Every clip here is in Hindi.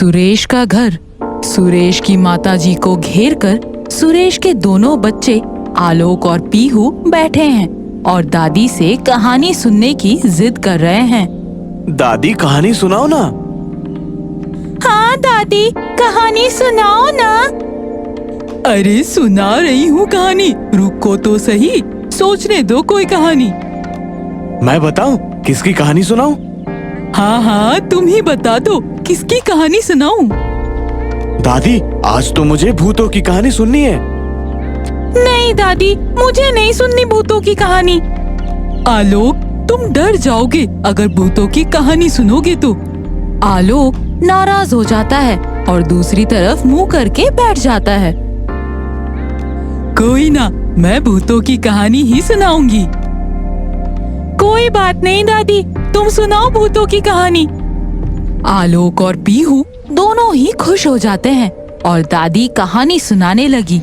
सुरेश का घर। सुरेश की माताजी को घेरकर सुरेश के दोनों बच्चे आलोक और पीहू बैठे हैं और दादी से कहानी सुनने की जिद कर रहे हैं। दादी कहानी सुनाओ ना। हाँ दादी, कहानी सुनाओ ना। अरे सुना रही हूँ कहानी, रुको तो सही, सोचने दो कोई कहानी। मैं बताऊं किसकी कहानी सुनाऊं? हाँ, तुम ही बता दो, किसकी कहानी सुनाऊं? दादी, आज तो मुझे भूतों की कहानी सुननी है। नहीं दादी, मुझे नहीं सुननी भूतों की कहानी। आलोक, तुम डर जाओगे अगर भूतों की कहानी सुनोगे तो। आलोक नाराज हो जाता है और दूसरी तरफ मुंह करके बैठ जाता है। कोई ना, मैं भूतों की कहानी ही सुनाऊंगी। कोई बात नहीं दादी, तुम सुनाओ भूतों की कहानी। आलोक और पीहू दोनों ही खुश हो जाते हैं और दादी कहानी सुनाने लगी।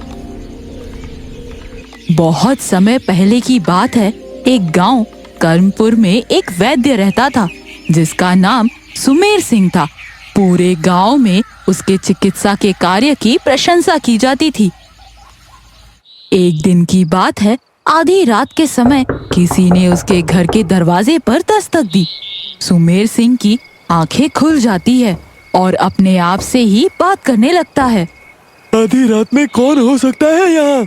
बहुत समय पहले की बात है। एक गांव कर्मपुर में एक वैद्य रहता था जिसका नाम सुमेर सिंह था। पूरे गांव में उसके चिकित्सा के कार्य की प्रशंसा की जाती थी। एक दिन की बात है, आधी रात के समय किसी ने उसके घर के दरवाजे पर दस्तक दी। सुमेर सिंह की आंखें खुल जाती है और अपने आप से ही बात करने लगता है। आधी रात में कौन हो सकता है यहाँ?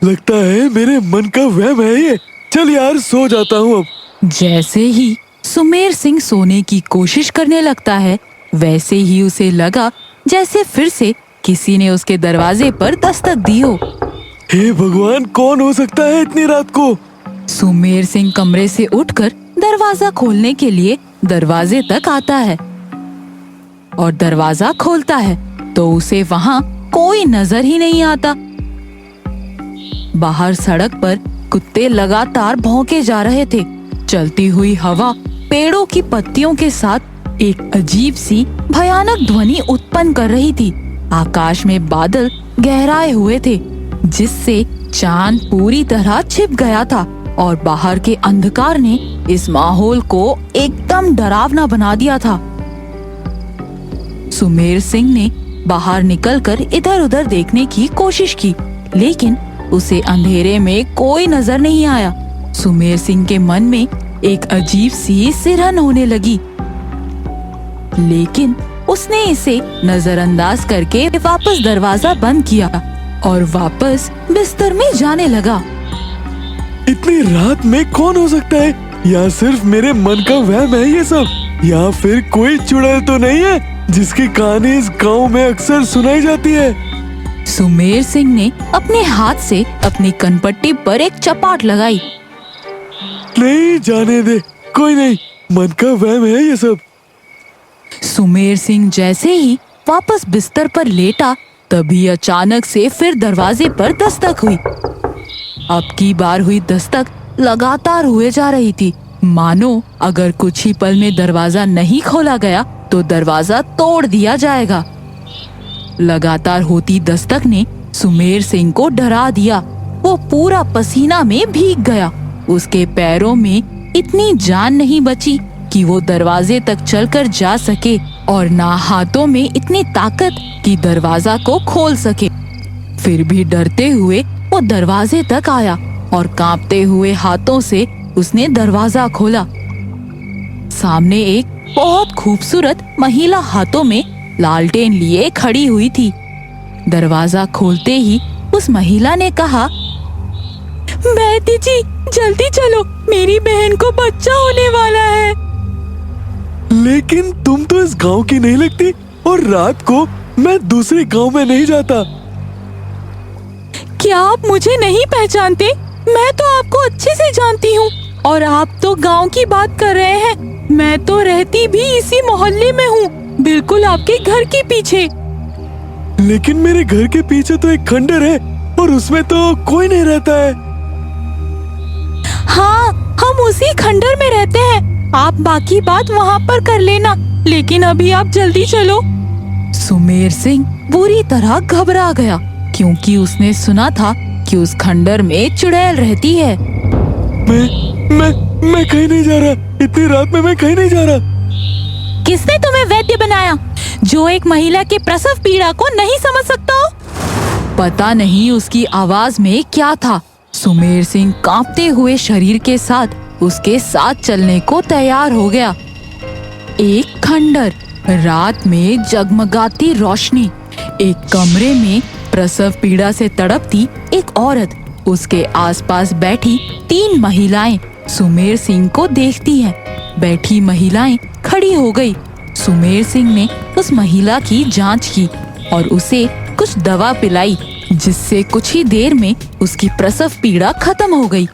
लगता है मेरे मन का वहम है ये। चल यार, सो जाता हूँ अब। जैसे ही सुमेर सिंह सोने की कोशिश करने लगता है, वैसे ही उसे लगा जैसे फिर से किसी ने उसके दरवाजे पर दस्तक दी हो। हे भगवान, कौन हो सकता है इतनी रात को? सुमेर सिंह कमरे से उठकर दरवाजा खोलने के लिए दरवाजे तक आता है और दरवाजा खोलता है तो उसे वहाँ कोई नजर ही नहीं आता। बाहर सड़क पर कुत्ते लगातार भौंके जा रहे थे। चलती हुई हवा पेड़ों की पत्तियों के साथ एक अजीब सी भयानक ध्वनि उत्पन्न कर रही थी। आकाश में बादल गहराए हुए थे जिससे चांद पूरी तरह छिप गया था और बाहर के अंधकार ने इस माहौल को एकदम डरावना बना दिया था। सुमेर सिंह ने बाहर निकलकर इधर उधर देखने की कोशिश की, लेकिन उसे अंधेरे में कोई नजर नहीं आया। सुमेर सिंह के मन में एक अजीब सी सिरहन होने लगी, लेकिन उसने इसे नजरअंदाज करके वापस दरवाजा बंद किया और वापस बिस्तर में जाने लगा। इतनी रात में कौन हो सकता है? या सिर्फ मेरे मन का वहम है ये सब? या फिर कोई चुड़ैल तो नहीं है जिसकी कहानी इस गांव में अक्सर सुनाई जाती है? सुमेर सिंह ने अपने हाथ से अपनी कनपट्टी पर एक चपाट लगाई। नहीं, जाने दे, कोई नहीं, मन का वहम है ये सब। सुमेर सिंह जैसे ही वापस बिस्तर पर लेटा, तभी अचानक से फिर दरवाजे पर दस्तक हुई। अब की बार हुई दस्तक लगातार हुए जा रही थी, मानो अगर कुछ ही पल में दरवाजा नहीं खोला गया तो दरवाजा तोड़ दिया जाएगा। लगातार होती दस्तक ने सुमेर सिंह को डरा दिया। वो पूरा पसीना में भीग गया। उसके पैरों में इतनी जान नहीं बची कि वो दरवाजे तक चलकर जा सके और ना हाथों में इतनी ताकत कि दरवाजा को खोल सके। फिर भी डरते हुए वो दरवाजे तक आया और कांपते हुए हाथों से उसने दरवाजा खोला। सामने एक बहुत खूबसूरत महिला हाथों में लालटेन लिए खड़ी हुई थी। दरवाजा खोलते ही उस महिला ने कहा, बैती जी, जल्दी चलो, मेरी बहन को बच्चा होने वाला है। लेकिन तुम तो इस गांव की नहीं लगती और रात को मैं दूसरे गांव में नहीं जाता। क्या आप मुझे नहीं पहचानते? मैं तो आपको अच्छे से जानती हूँ और आप तो गांव की बात कर रहे हैं। मैं तो रहती भी इसी मोहल्ले में हूँ, बिल्कुल आपके घर के पीछे। लेकिन मेरे घर के पीछे तो एक खंडर है और उसमें तो कोई नहीं रहता है। हाँ, हम उसी खंडर में रहते हैं। आप बाकी बात वहाँ पर कर लेना, लेकिन अभी आप जल्दी चलो। सुमेर सिंह बुरी तरह घबरा गया क्योंकि उसने सुना था कि उस खंडर में चुड़ैल रहती है। मैं कहीं नहीं जा रहा। इतनी रात में मैं कहीं नहीं जा रहा। किसने तुम्हें वैद्य बनाया, जो एक महिला के प्रसव पीड़ा को नहीं समझ सकता हो? पता नहीं उसकी आवाज में क्या था। सुमेर सिंह कांपते हुए शरीर के साथ उसके साथ चलने को तैयार हो गया। एक खंडर, रात में जगमगाती रोशनी, एक कमरे में प्रसव पीड़ा से तड़पती एक औरत, उसके आसपास बैठी 3 महिलाएं सुमेर सिंह को देखती हैं। बैठी महिलाएं खड़ी हो गई। सुमेर सिंह ने उस महिला की जांच की और उसे कुछ दवा पिलाई, जिससे कुछ ही देर में उसकी प्रसव पीड़ा खत्म हो गई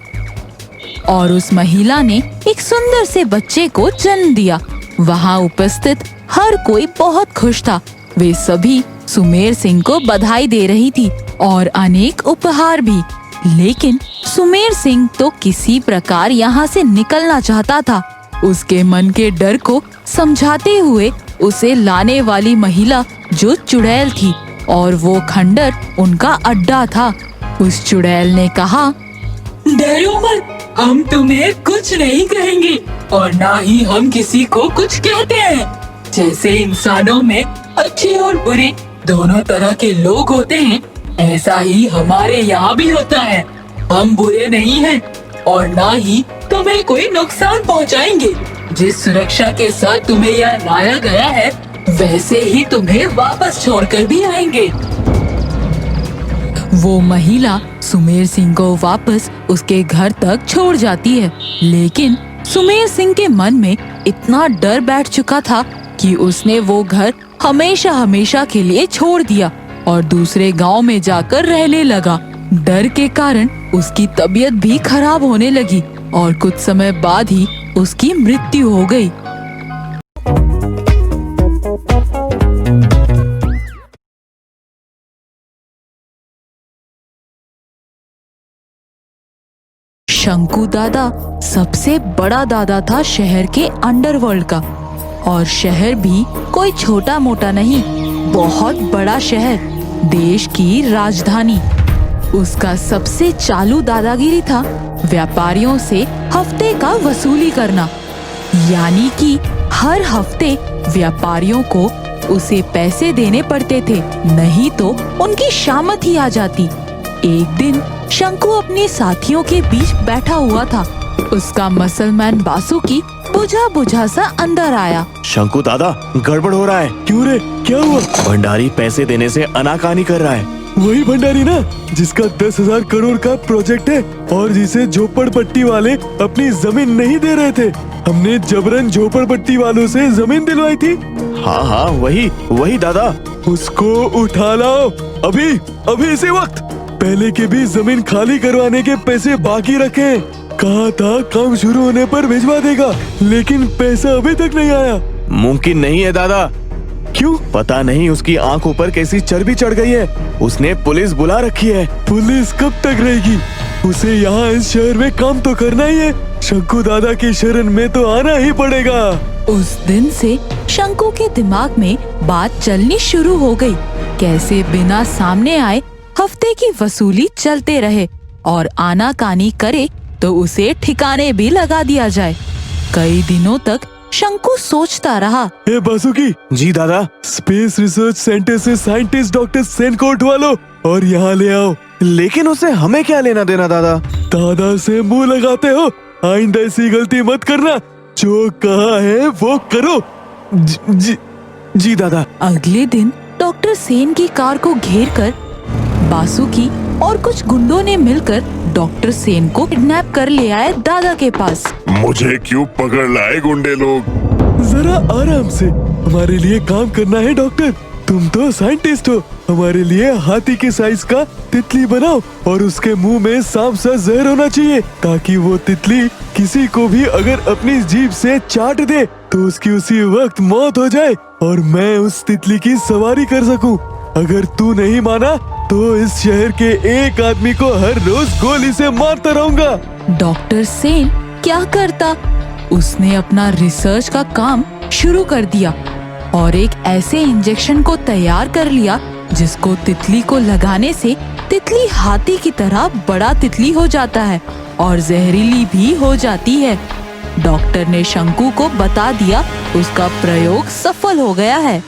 और उस महिला ने एक सुंदर से बच्चे को जन्म दिया। वहाँ उपस्थित हर कोई बहुत खुश था। वे सभी सुमेर सिंह को बधाई दे रही थी और अनेक उपहार भी। लेकिन सुमेर सिंह तो किसी प्रकार यहाँ से निकलना चाहता था। उसके मन के डर को समझाते हुए उसे लाने वाली महिला जो चुड़ैल थी और वो खंडर उनका अड्डा था। उस चुड़ैल ने कहा, डरो मत, हम तुम्हें कुछ नहीं कहेंगे और ना ही हम किसी को कुछ कहते हैं। जैसे इंसानों में अच्छे और बुरे दोनों तरह के लोग होते हैं, ऐसा ही हमारे यहाँ भी होता है। हम बुरे नहीं हैं और ना ही तुम्हें कोई नुकसान पहुँचाएंगे। जिस सुरक्षा के साथ तुम्हें यहाँ लाया गया है, वैसे ही तुम्हें वापस छोड़कर भी आएंगे। वो महिला सुमेर सिंह को वापस उसके घर तक छोड़ जाती है। लेकिन सुमेर सिंह के मन में इतना डर बैठ चुका था कि उसने वो घर हमेशा हमेशा के लिए छोड़ दिया और दूसरे गांव में जाकर रहने लगा। डर के कारण उसकी तबीयत भी खराब होने लगी और कुछ समय बाद ही उसकी मृत्यु हो गई। शंकु दादा सबसे बड़ा दादा था शहर के अंडरवर्ल्ड का, और शहर भी कोई छोटा मोटा नहीं, बहुत बड़ा शहर, देश की राजधानी। उसका सबसे चालू दादागिरी था व्यापारियों से हफ्ते का वसूली करना, यानी कि हर हफ्ते व्यापारियों को उसे पैसे देने पड़ते थे, नहीं तो उनकी शामत ही आ जाती। एक दिन शंकु अपने साथियों के बीच बैठा हुआ था। उसका मसलमैन बासुकी बुझा बुझा सा अंदर आया। शंकु दादा, गड़बड़ हो रहा है। क्यों रे, क्या हुआ? भंडारी पैसे देने से आनाकानी कर रहा है। वही भंडारी ना, जिसका 10,000 करोड़ का प्रोजेक्ट है और जिसे झोपड़पट्टी वाले अपनी जमीन नहीं दे रहे थे। हमने जबरन झोपड़पट्टी वालों से जमीन दिलवाई थी। हाँ, वही दादा। उसको उठा लाओ अभी, अभी इसी वक्त। पहले के भी जमीन खाली करवाने के पैसे बाकी रखे। कहा था काम शुरू होने पर भिजवा देगा, लेकिन पैसा अभी तक नहीं आया। मुमकिन नहीं है दादा। क्यों? पता नहीं उसकी आंखों पर कैसी चर्बी चढ़ गई है। उसने पुलिस बुला रखी है। पुलिस कब तक रहेगी? उसे यहाँ इस शहर में काम तो करना ही है। शंकु दादा की शरण में तो आना ही पड़ेगा। उस दिन से शंकु के दिमाग में बात चलनी शुरू हो गई। कैसे बिना सामने आए हफ्ते की वसूली चलते रहे और आनाकानी करे तो उसे ठिकाने भी लगा दिया जाए। कई दिनों तक शंकु सोचता रहा। ए बासुकी। जी दादा। स्पेस रिसर्च सेंटर से साइंटिस्ट डॉक्टर सेन को उठवा लो और यहाँ ले आओ। लेकिन उससे हमें क्या लेना देना दादा? दादा से मुंह लगाते हो, आइंदा ऐसी गलती मत करना। जो कहा है वो करो। जी दादा। अगले दिन डॉक्टर सेन की कार को घेरकर बासुकी और कुछ गुंडों ने मिलकर डॉक्टर सेन को किडनैप कर ले आए दादा के पास। मुझे क्यों पकड़ लाए गुंडे लोग? जरा आराम से, हमारे लिए काम करना है डॉक्टर। तुम तो साइंटिस्ट हो, हमारे लिए हाथी के साइज का तितली बनाओ और उसके मुंह में सांप सा जहर होना चाहिए, ताकि वो तितली किसी को भी अगर अपनी जीभ से चाट दे तो उसकी उसी वक्त मौत हो जाए और मैं उस तितली की सवारी कर सकूं। अगर तू नहीं माना तो इस शहर के एक आदमी को हर रोज गोली से मारता रहूंगा। डॉक्टर सेन क्या करता? उसने अपना रिसर्च का काम शुरू कर दिया और एक ऐसे इंजेक्शन को तैयार कर लिया जिसको तितली को लगाने से तितली हाथी की तरह बड़ा तितली हो जाता है और जहरीली भी हो जाती है। डॉक्टर ने शंकु को बता दिया उसका प्रयोग सफल हो गया है।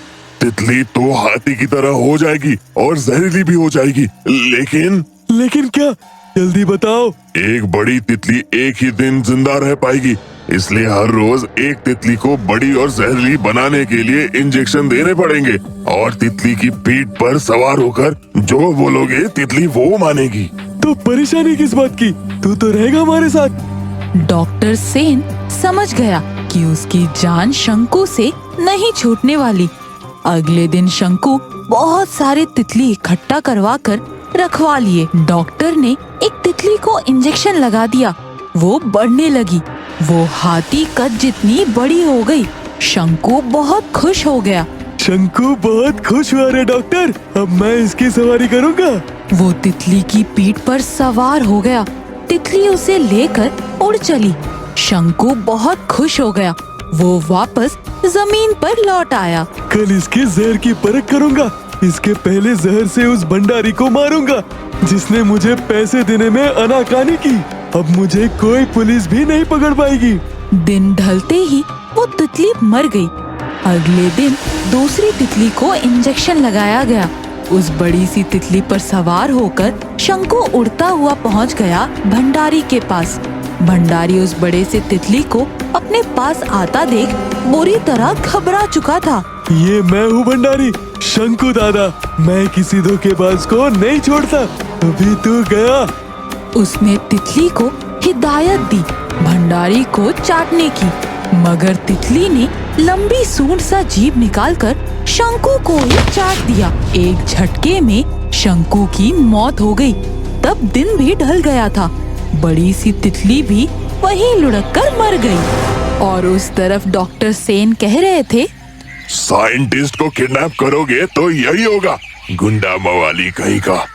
तितली तो हाथी की तरह हो जाएगी और जहरीली भी हो जाएगी, लेकिन क्या? जल्दी बताओ। एक बड़ी तितली एक ही दिन जिंदा रह पाएगी, इसलिए हर रोज एक तितली को बड़ी और जहरीली बनाने के लिए इंजेक्शन देने पड़ेंगे और तितली की पीठ पर सवार होकर जो बोलोगे तितली वो मानेगी। तो परेशानी किस बात की? तू तो रहेगा हमारे साथ। डॉक्टर सेन समझ गया कि उसकी जान शंकु से नहीं छूटने वाली। अगले दिन शंकु बहुत सारे तितली इकट्ठा करवा कर रखवा लिए। डॉक्टर ने एक तितली को इंजेक्शन लगा दिया, वो बढ़ने लगी। वो हाथी कद जितनी बड़ी हो गई। शंकु बहुत खुश हो गया। शंकु बहुत खुश हुआ रे डॉक्टर, अब मैं इसकी सवारी करूँगा। वो तितली की पीठ पर सवार हो गया। तितली उसे लेकर उड़ चली। शंकु बहुत खुश हो गया। वो वापस जमीन पर लौट आया। कल इसके जहर की परख करूँगा। इसके पहले जहर से उस भंडारी को मारूंगा जिसने मुझे पैसे देने में आनाकानी की। अब मुझे कोई पुलिस भी नहीं पकड़ पाएगी। दिन ढलते ही वो तितली मर गई। अगले दिन दूसरी तितली को इंजेक्शन लगाया गया। उस बड़ी सी तितली पर सवार होकर शंकु उड़ता हुआ पहुंच गया भंडारी के पास। भंडारी उस बड़े से तितली को अपने पास आता देख बुरी तरह घबरा चुका था। ये मैं हूँ भंडारी, शंकु दादा। मैं किसी धोखेबाज को नहीं छोड़ता। अभी तू गया। उसने तितली को हिदायत दी भंडारी को चाटने की, मगर तितली ने लंबी सूंड सा जीभ निकालकर शंकु को ही चाट दिया। एक झटके में शंकु की मौत हो गई। तब दिन भी ढल गया था। बड़ी सी तितली भी वहीं लुढ़क कर मर गई। और उस तरफ डॉक्टर सेन कह रहे थे, साइंटिस्ट को किडनैप करोगे तो यही होगा, गुंडा मवाली कहीं का।